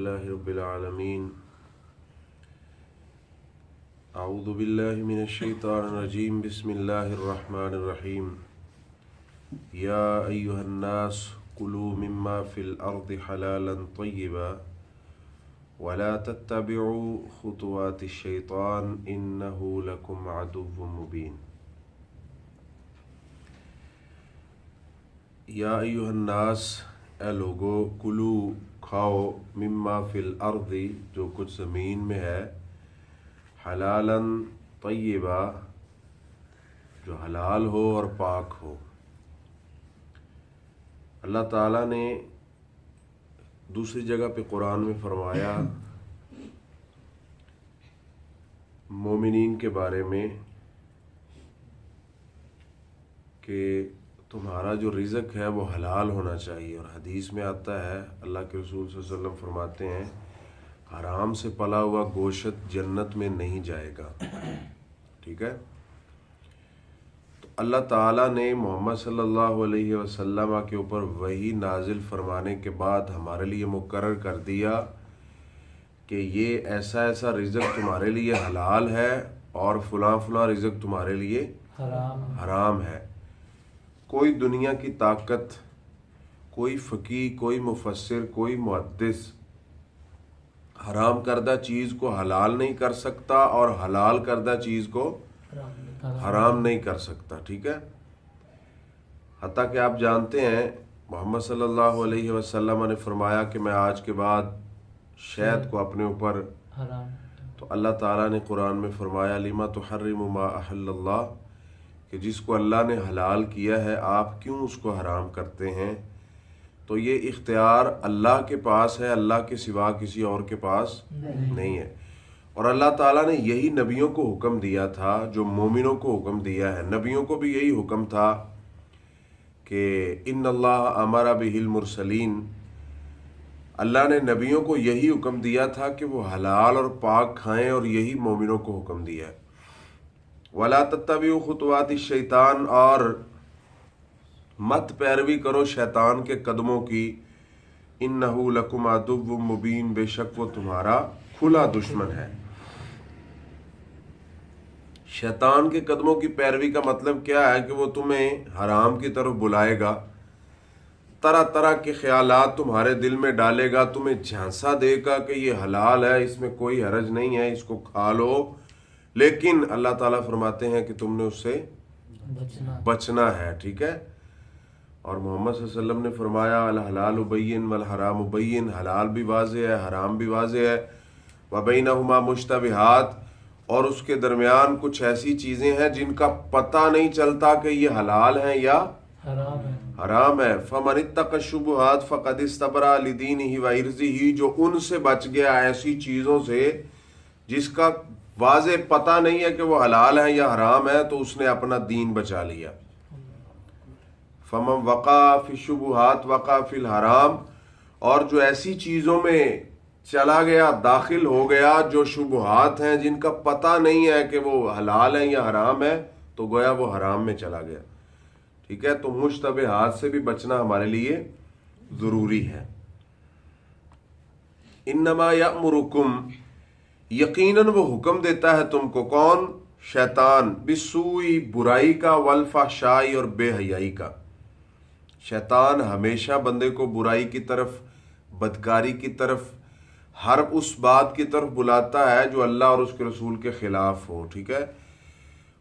لله رب العالمين اعوذ باللہ من الشیطان الرجیم بسم اللہ الرحمن الرحیم یا ایہا الناس کلوا مما فی الارض حلالا طیبا ولا تتبعوا خطوات الشیطان انہ لکم عدو مبین۔ یا ایہا الناس، اے لوگو، کلو کھاؤ، مما فی الارض جو کچھ زمین میں ہے، حلالا طیبا جو حلال ہو اور پاک ہو۔ اللہ تعالیٰ نے دوسری جگہ پہ قرآن میں فرمایا مومنین کے بارے میں کہ تمہارا جو رزق ہے وہ حلال ہونا چاہیے، اور حدیث میں آتا ہے اللہ کے رسول صلی اللہ علیہ وسلم فرماتے ہیں حرام سے پلا ہوا گوشت جنت میں نہیں جائے گا۔ ٹھیک ہے، تو اللہ تعالیٰ نے محمد صلی اللہ علیہ وسلم کے اوپر وحی نازل فرمانے کے بعد ہمارے لیے مقرر کر دیا کہ یہ ایسا ایسا رزق تمہارے لیے حلال ہے اور فلاں فلاں رزق تمہارے لیے حرام ہے۔ کوئی دنیا کی طاقت، کوئی فقیہ، کوئی مفسر، کوئی محدث حرام کردہ چیز کو حلال نہیں کر سکتا اور حلال کردہ چیز کو حرام نہیں کر سکتا۔ ٹھیک ہے، حتیٰ کہ آپ جانتے ہیں محمد صلی اللہ علیہ وسلم نے فرمایا کہ میں آج کے بعد شہد کو اپنے اوپر تو اللہ تعالیٰ نے قرآن میں فرمایا لما تحرم ما احل اللہ، کہ جس کو اللہ نے حلال کیا ہے آپ کیوں اس کو حرام کرتے ہیں؟ تو یہ اختیار اللہ کے پاس ہے، اللہ کے سوا کسی اور کے پاس نہیں ہے۔ اور اللہ تعالیٰ نے یہی نبیوں کو حکم دیا تھا، جو مومنوں کو حکم دیا ہے۔ نبیوں کو بھی یہی حکم تھا کہ ان اللہ امر بہ المرسلین، اللہ نے نبیوں کو یہی حکم دیا تھا کہ وہ حلال اور پاک کھائیں، اور یہی مومنوں کو حکم دیا ہے۔ ولا تتبعوا خطوات الشیطان، اور مت پیروی کرو شیطان کے قدموں کی، انہ لکم عدو مبین، بے شک وہ تمہارا کھلا دشمن ہے۔ شیطان کے قدموں کی پیروی کا مطلب کیا ہے کہ وہ تمہیں حرام کی طرف بلائے گا، طرح طرح کے خیالات تمہارے دل میں ڈالے گا، تمہیں جھانسا دے گا کہ یہ حلال ہے، اس میں کوئی حرج نہیں ہے، اس کو کھا لو، لیکن اللہ تعالیٰ فرماتے ہیں کہ تم نے اس سے بچنا ہے۔ ٹھیک ہے، اور محمد صلی اللہ علیہ وسلم نے فرمایا الحلال بین والحرام بین، حلال بھی واضح ہے، حرام بھی واضح ہے، وبینہما مشتبہات، اور اس کے درمیان کچھ ایسی چیزیں ہیں جن کا پتہ نہیں چلتا کہ یہ حلال ہیں یا حرام ہے۔ فمن اتقى الشبہات فقد استبرأ لدینہ وعرضہ، جو ان سے بچ گیا ایسی چیزوں سے جس کا واضح پتہ نہیں ہے کہ وہ حلال ہے یا حرام ہے، تو اس نے اپنا دین بچا لیا۔ فمن وقع فی الشبہات وقع فی الحرام، اور جو ایسی چیزوں میں چلا گیا، داخل ہو گیا جو شبہات ہیں، جن کا پتہ نہیں ہے کہ وہ حلال ہیں یا حرام ہے، تو گویا وہ حرام میں چلا گیا۔ ٹھیک ہے، تو مشتبہات سے بھی بچنا ہمارے لیے ضروری ہے۔ انما یأمرکم، یقیناً وہ حکم دیتا ہے تم کو، کون؟ شیطان، بالسوء، برائی کا، والفحشاء، اور بے حیائی کا۔ شیطان ہمیشہ بندے کو برائی کی طرف، بدکاری کی طرف، ہر اس بات کی طرف بلاتا ہے جو اللہ اور اس کے رسول کے خلاف ہو۔ ٹھیک ہے،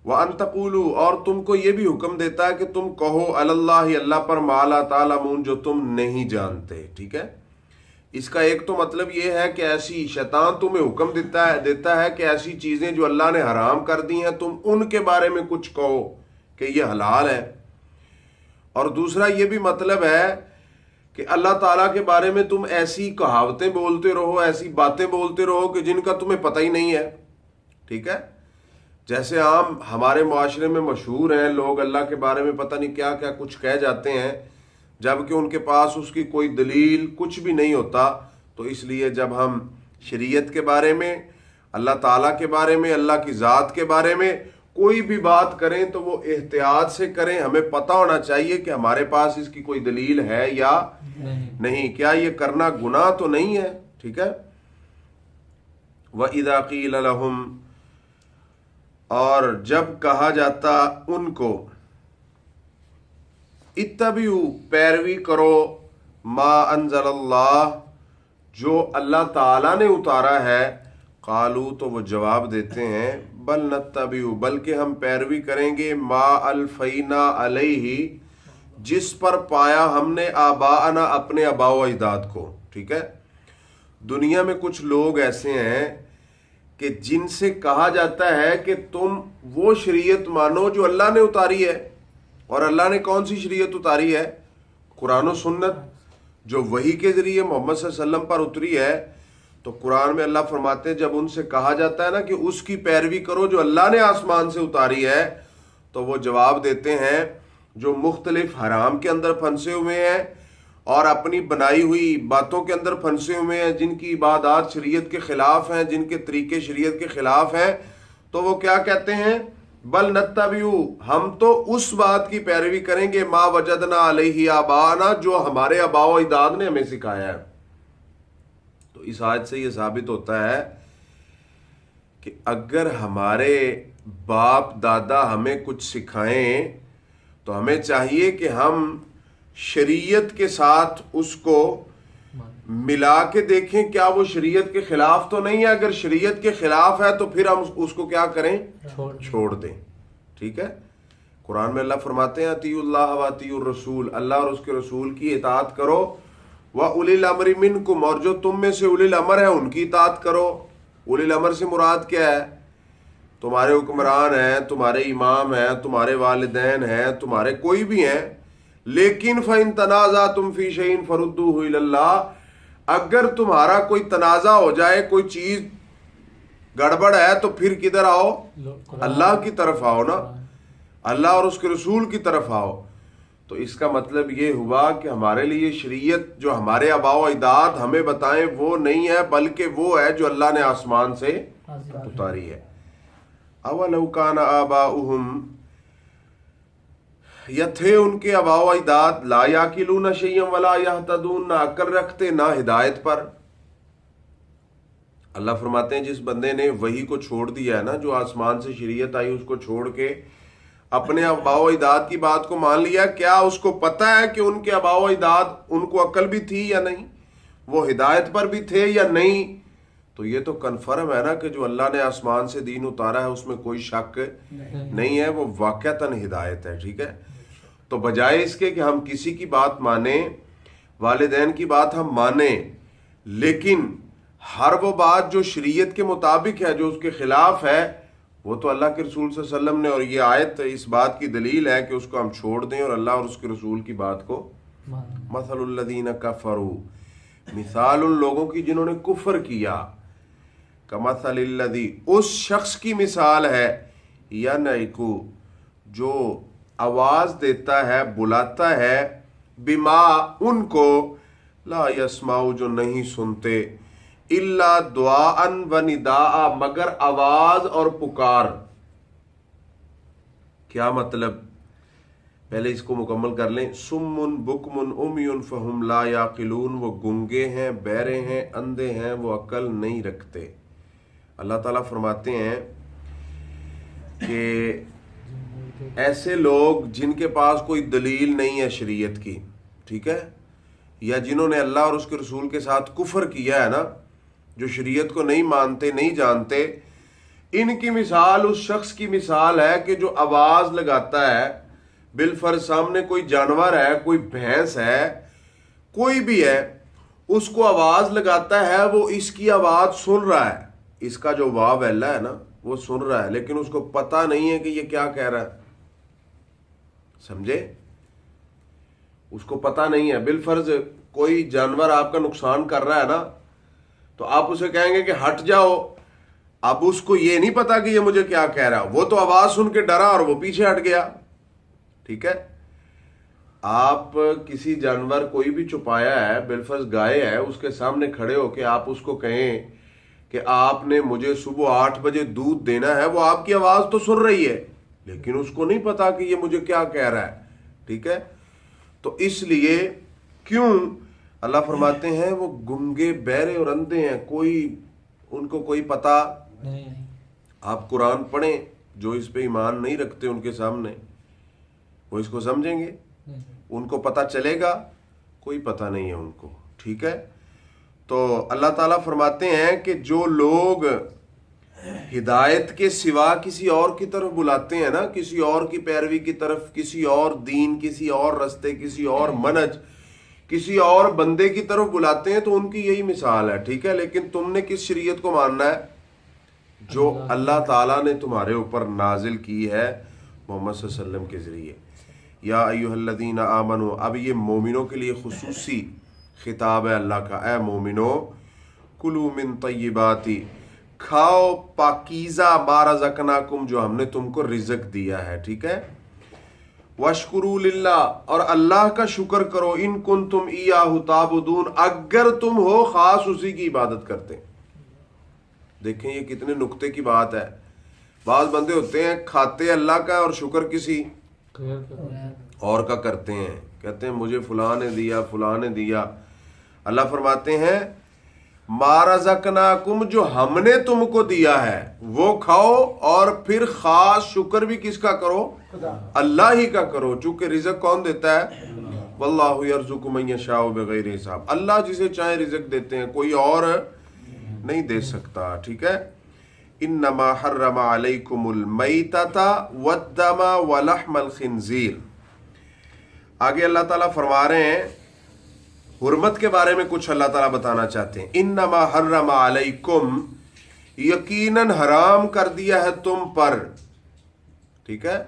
وَأَن تَقُولُوا، اور تم کو یہ بھی حکم دیتا ہے کہ تم کہو علی اللہ، اللہ پر، ما لا تعلمون، جو تم نہیں جانتے۔ ٹھیک ہے، اس کا ایک تو مطلب یہ ہے کہ ایسی شیطان تمہیں حکم دیتا ہے کہ ایسی چیزیں جو اللہ نے حرام کر دی ہیں تم ان کے بارے میں کچھ کہو کہ یہ حلال ہے، اور دوسرا یہ بھی مطلب ہے کہ اللہ تعالیٰ کے بارے میں تم ایسی کہاوتیں بولتے رہو، ایسی باتیں بولتے رہو کہ جن کا تمہیں پتہ ہی نہیں ہے۔ ٹھیک ہے، جیسے عام ہمارے معاشرے میں مشہور ہیں لوگ اللہ کے بارے میں پتہ نہیں کیا کیا کچھ کہہ جاتے ہیں، جبکہ ان کے پاس اس کی کوئی دلیل کچھ بھی نہیں ہوتا۔ تو اس لیے جب ہم شریعت کے بارے میں، اللہ تعالیٰ کے بارے میں، اللہ کی ذات کے بارے میں کوئی بھی بات کریں تو وہ احتیاط سے کریں، ہمیں پتہ ہونا چاہیے کہ ہمارے پاس اس کی کوئی دلیل ہے یا نہیں، کیا یہ کرنا گناہ تو نہیں ہے۔ ٹھیک ہے. وَإِذَا قِيلَ لَهُمْ، اور جب کہا جاتا ان کو، اتبعوا، پیروی کرو، ما انزل اللہ، جو اللہ تعالیٰ نے اتارا ہے، قالو، تو وہ جواب دیتے ہیں، بل نتبعوا، بلکہ ہم پیروی کریں گے، ما الفینا علیہ، جس پر پایا ہم نے آباءنا، اپنے آباء و اجداد کو. ٹھیک ہے. دنیا میں کچھ لوگ ایسے ہیں کہ جن سے کہا جاتا ہے کہ تم وہ شریعت مانو جو اللہ نے اتاری ہے. اور اللہ نے کون سی شریعت اتاری ہے؟ قرآن و سنت، جو وحی کے ذریعے محمد صلی اللہ علیہ وسلم پر اتری ہے. تو قرآن میں اللہ فرماتے ہیں جب ان سے کہا جاتا ہے نا کہ اس کی پیروی کرو جو اللہ نے آسمان سے اتاری ہے، تو وہ جواب دیتے ہیں جو مختلف حرام کے اندر پھنسے ہوئے ہیں اور اپنی بنائی ہوئی باتوں کے اندر پھنسے ہوئے ہیں، جن کی عبادات شریعت کے خلاف ہیں، جن کے طریقے شریعت کے خلاف ہیں، تو وہ کیا کہتے ہیں؟ بل نتبعو، ہم تو اس بات کی پیروی کریں گے، ما وجدنا علیہ آباءنا، جو ہمارے آباء و اجداد نے ہمیں سکھایا ہے. تو اس آیت سے یہ ثابت ہوتا ہے کہ اگر ہمارے باپ دادا ہمیں کچھ سکھائیں تو ہمیں چاہیے کہ ہم شریعت کے ساتھ اس کو ملا کے دیکھیں کیا وہ شریعت کے خلاف تو نہیں ہے. اگر شریعت کے خلاف ہے تو پھر ہم اس کو کیا کریں؟ چھوڑ دیں. ٹھیک ہے. قرآن میں اللہ فرماتے ہیں اطیعوا اللہ و اطیعوا الرسول، اللہ اور اس کے رسول کی اطاعت کرو، وَأُولِي الْأَمْرِ مِنْكُمْ، اور جو تم میں سے اولی الامر ہے ان کی اطاعت کرو. اولی الامر سے مراد کیا ہے؟ تمہارے حکمران ہیں، تمہارے امام ہیں، تمہارے والدین ہیں، تمہارے کوئی بھی ہیں. لیکن فَإِن تَنَازَعْتُمْ فِي شَيْءٍ فَرُدُّوهُ إِلَى اللَّهِ، اگر تمہارا کوئی تنازع ہو جائے، کوئی چیز گڑبڑ ہے، تو پھر کدھر آؤ؟ اللہ کی طرف آؤ نا، اللہ اور اس کے رسول کی طرف آؤ. تو اس کا مطلب یہ ہوا کہ ہمارے لیے شریعت جو ہمارے آباء و اجداد ہمیں بتائیں وہ نہیں ہے، بلکہ وہ ہے جو اللہ نے آسمان سے اتاری ہے. اولو کان آباؤہم، یا تھے ان کے آباء و اجداد، لا یاکلون شیئا ولا یہتدون، نہ عقل رکھتے نہ ہدایت پر. اللہ فرماتے ہیں جس بندے نے وحی کو چھوڑ دیا ہے نا، جو آسمان سے شریعت آئی اس کو چھوڑ کے اپنے آباء و اجداد کی بات کو مان لیا، کیا اس کو پتہ ہے کہ ان کے آباء و اجداد ان کو عقل بھی تھی یا نہیں، وہ ہدایت پر بھی تھے یا نہیں؟ تو یہ تو کنفرم ہے نا کہ جو اللہ نے آسمان سے دین اتارا ہے اس میں کوئی شک نہیں ہے، وہ واقعتاً ہدایت ہے. ٹھیک ہے. تو بجائے اس کے کہ ہم کسی کی بات مانیں، والدین کی بات ہم مانیں، لیکن ہر وہ بات جو شریعت کے مطابق ہے، جو اس کے خلاف ہے، وہ تو اللہ کے رسول صلی اللہ علیہ وسلم نے، اور یہ آیت اس بات کی دلیل ہے کہ اس کو ہم چھوڑ دیں اور اللہ اور اس کے رسول کی بات کو. مثل الذین کفروا، مثال ان لوگوں کی جنہوں نے کفر کیا، کمثل الذی، اس شخص کی مثال ہے، ینعقو، جو آواز دیتا ہے، بلاتا ہے، بما، ان کو، لا یسمعوا، جو نہیں سنتے، الا دعاء و نداء، مگر آواز اور پکار. کیا مطلب؟ پہلے اس کو مکمل کر لیں. سم بکم عمی فہم لا یعقلون، وہ گنگے ہیں، بہرے ہیں، اندھے ہیں، وہ عقل نہیں رکھتے. اللہ تعالیٰ فرماتے ہیں کہ ایسے لوگ جن کے پاس کوئی دلیل نہیں ہے شریعت کی، ٹھیک ہے، یا جنہوں نے اللہ اور اس کے رسول کے ساتھ کفر کیا ہے نا، جو شریعت کو نہیں مانتے، نہیں جانتے، ان کی مثال اس شخص کی مثال ہے کہ جو آواز لگاتا ہے. بالفرض سامنے کوئی جانور ہے، کوئی بھینس ہے، کوئی بھی ہے، اس کو آواز لگاتا ہے، وہ اس کی آواز سن رہا ہے، اس کا جو واو ویلا ہے نا وہ سن رہا ہے، لیکن اس کو پتہ نہیں ہے کہ یہ کیا کہہ رہا ہے. سمجھے؟ اس کو پتہ نہیں ہے. بالفرض کوئی جانور آپ کا نقصان کر رہا ہے نا، تو آپ اسے کہیں گے کہ ہٹ جاؤ. اب اس کو یہ نہیں پتا کہ یہ مجھے کیا کہہ رہا، وہ تو آواز سن کے ڈرا اور وہ پیچھے ہٹ گیا. ٹھیک ہے. آپ کسی جانور کوئی بھی چھپایا ہے، بالفرض گائے ہے، اس کے سامنے کھڑے ہو کے آپ اس کو کہیں کہ آپ نے مجھے صبح 8 بجے دودھ دینا ہے، وہ آپ کی آواز تو سن رہی ہے لیکن اس کو نہیں پتا کہ یہ مجھے کیا کہہ رہا ہے. ٹھیک ہے. تو اس لیے کیوں اللہ فرماتے ہیں وہ گنگے بہرے اور اندھے ہیں، ان کو کوئی پتہ نہیں۔ آپ قرآن پڑھیں، جو اس پہ ایمان نہیں رکھتے ان کے سامنے وہ اس کو سمجھیں گے؟ ان کو پتہ چلے گا؟ کوئی پتہ نہیں ہے ان کو، ٹھیک ہے؟ تو اللہ تعالیٰ فرماتے ہیں کہ جو لوگ ہدایت کے سوا کسی اور کی طرف بلاتے ہیں نا، کسی اور کی پیروی کی طرف، کسی اور دین، کسی اور رستے، کسی اور منہج، کسی اور بندے کی طرف بلاتے ہیں، تو ان کی یہی مثال ہے، ٹھیک ہے؟ لیکن تم نے کس شریعت کو ماننا ہے؟ جو اللہ تعالیٰ نے تمہارے اوپر نازل کی ہے محمد صلی اللہ علیہ وسلم کے ذریعے۔ یا ایھا الذین آمنو، اب یہ مومنوں کے لیے خصوصی خطاب ہے اللہ کا، اے مومنو کلوا من طیباتی، کھاؤ پاکیزہ ما رزقناکم، جو ہم نے تم کو رزق دیا ہے، ٹھیک ہے؟ واشکروا للہ، اور اللہ کا شکر کرو، ان کنتم ایاہ تعبدون، اگر تم ہو خاص اسی کی عبادت کرتے۔ دیکھیں یہ کتنے نقطے کی بات ہے۔ بعض بندے ہوتے ہیں کھاتے اللہ کا اور شکر کسی اور کا کرتے ہیں، کہتے ہیں مجھے فلاں نے دیا، فلاں نے دیا۔ اللہ فرماتے ہیں ما رزقناکم، جو ہم نے تم کو دیا ہے وہ کھاؤ، اور پھر خاص شکر بھی کس کا کرو؟ اللہ ہی کا کرو، چونکہ رزق کون دیتا ہے؟ واللہ یرزق من یشاء بغیر حساب، اللہ جسے چاہے رزق دیتے ہیں، کوئی اور نہیں دے سکتا، ٹھیک ہے؟ انما حرم علیکم المیتۃ والدم ولحم الخنزیر۔ آگے اللہ تعالیٰ فرما رہے ہیں حرمت کے بارے میں کچھ اللہ تعالیٰ بتانا چاہتے ہیں۔ انما حرم علیکم، یقیناً حرام کر دیا ہے تم پر، ٹھیک ہے؟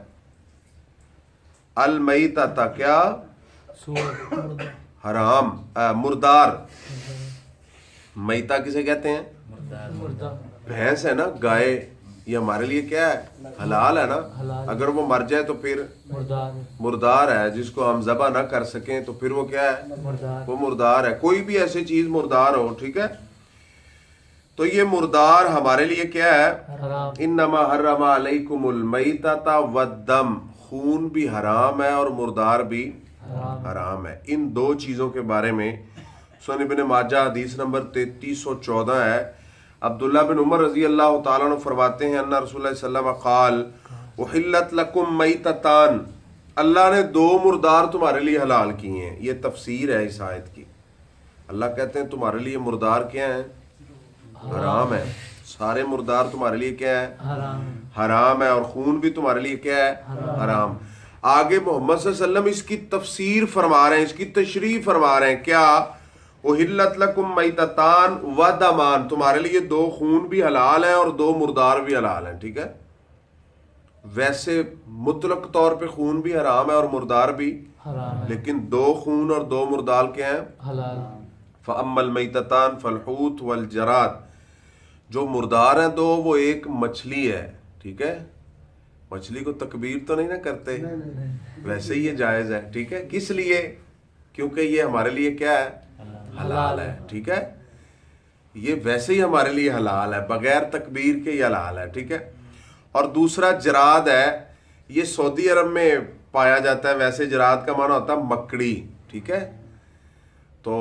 المیتۃ، کیا؟ حرام، مردار۔ میتہ کسے کہتے ہیں؟ بھینس ہے نا، گائے، یہ ہمارے لیے کیا ہے؟ حلال ہے نا۔ اگر وہ مر جائے تو پھر مردار ہے، جس کو ہم ذبح نہ کر سکیں تو پھر وہ کیا ہے؟ وہ مردار ہے۔ کوئی بھی ایسی چیز مردار ہو، ٹھیک ہے؟ تو یہ مردار ہمارے لیے کیا ہے؟ انما حرم علیکم المیتۃ والدم، خون بھی حرام ہے اور مردار بھی حرام ہے۔ ان دو چیزوں کے بارے میں سنن ابن ماجہ حدیث نمبر 3314 ہے۔ عبداللہ بن عمر رضی اللہ تعالیٰ عنہ فرماتے ہیں ان رسول اللہ صلی اللہ علیہ وسلم قال احلت لکم میتتان، اللہ نے دو مردار تمہارے لیے حلال کیے ہیں۔ یہ تفسیر ہے اس آیت کی۔ اللہ کہتے ہیں تمہارے لیے مردار کیا ہیں؟ حرام ہے۔ سارے مردار تمہارے لیے کیا ہے؟ حرام ہے، اور خون بھی تمہارے لیے کیا ہے؟ حرام۔ آگے محمد صلی اللہ علیہ وسلم اس کی تفسیر فرما رہے ہیں، اس کی تشریح فرما رہے ہیں، کیا؟ احلت لکم میتتان ودمان، تمہارے لیے دو خون بھی حلال ہیں اور دو مردار بھی حلال ہیں، ٹھیک ہے؟ ویسے مطلق طور پہ خون بھی حرام ہے اور مردار بھی حرام ہے، لیکن دو خون اور دو مردار کیا ہیں؟ حلال۔ فاما المیتتان فالحوت والجراد، جو مردار ہیں دو، وہ ایک مچھلی ہے، ٹھیک ہے؟ مچھلی کو تکبیر تو نہیں نہ کرتے، ویسے ہی یہ جائز ہے، ٹھیک ہے؟ کس لیے؟ کیونکہ یہ ہمارے لیے کیا ہے؟ حلال ہے، ٹھیک ہے؟ یہ ویسے ہی ہمارے لیے حلال ہے، بغیر تکبیر کے یہ حلال ہے، ٹھیک ہے؟ اور دوسرا جراد ہے، یہ سعودی عرب میں پایا جاتا ہے۔ ویسے جراد کا معنی ہوتا ہے مکڑی، ٹھیک ہے؟ تو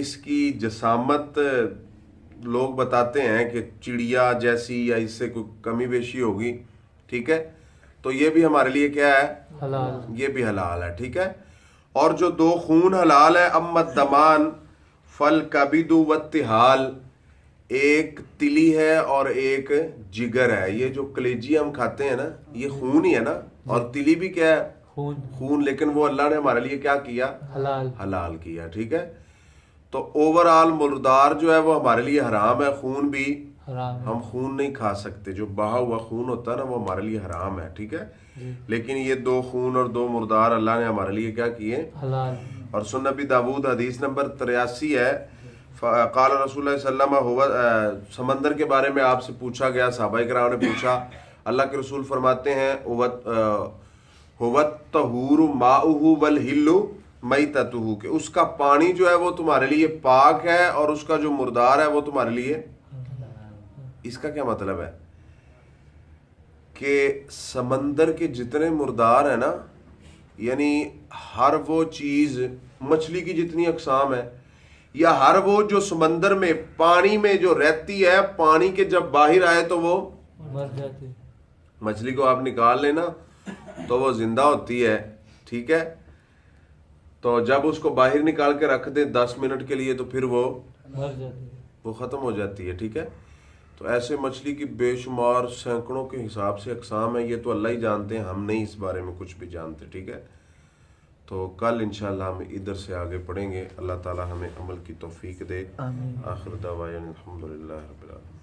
اس کی جسامت لوگ بتاتے ہیں کہ چڑیا جیسی یا اس سے کوئی کمی بیشی ہوگی، ٹھیک ہے؟ تو یہ بھی ہمارے لیے کیا ہے؟ حلال، یہ بھی حلال ہے، ٹھیک ہے؟ اور جو دو خون حلال ہے، اما الدمان فالکبد والطحال، ایک تلی ہے اور ایک جگر ہے۔ یہ جو کلیجی ہم کھاتے ہیں نا، یہ خون ہی ہے نا، اور تلی بھی کیا ہے؟ خون، لیکن وہ اللہ نے ہمارے لیے کیا کیا؟ حلال کیا، ٹھیک ہے؟ تو اوورآل مردار جو ہے وہ ہمارے لیے حرام ہے، خون بھی ہم خون نہیں کھا سکتے، جو بہا ہوا خون ہوتا ہے نا وہ ہمارے لیے حرام ہے، ٹھیک ہے؟ لیکن یہ دو خون اور دو مردار اللہ نے ہمارے لیے کیا کیے؟ حلال۔ اور سنن ابی داؤد حدیث نمبر 83 ہے، قال رسول اللہ صلی اللہ علیہ وسلم، سمندر کے بارے میں آپ سے پوچھا گیا، صحابہ کرام نے پوچھا، اللہ کے رسول فرماتے ہیں هو الطہور ماؤہ والحل میتتہ، کہ اس کا پانی جو ہے وہ تمہارے لیے پاک ہے اور اس کا جو مردار ہے وہ تمہارے لیے، اس کا کیا مطلب ہے؟ کہ سمندر کے جتنے مردار ہیں نا، یعنی ہر وہ چیز، مچھلی کی جتنی اقسام ہے، یا ہر وہ جو سمندر میں پانی میں جو رہتی ہے، پانی کے جب باہر آئے تو وہ مر جاتے. مچھلی کو آپ نکال لینا تو وہ زندہ ہوتی ہے، ٹھیک ہے. تو جب اس کو باہر نکال کے رکھ دیں 10 منٹ کے لیے تو پھر وہ مر جاتے. وہ ختم ہو جاتی ہے، ٹھیک ہے. تو ایسے مچھلی کی بے شمار سینکڑوں کے حساب سے اقسام ہیں، یہ تو اللہ ہی جانتے ہیں، ہم نہیں اس بارے میں کچھ بھی جانتے، ٹھیک ہے. تو کل انشاءاللہ ہم ادھر سے آگے پڑھیں گے. اللہ تعالی ہمیں عمل کی توفیق دے. آمین. آخر دعوانا الحمدللہ رب العالمین.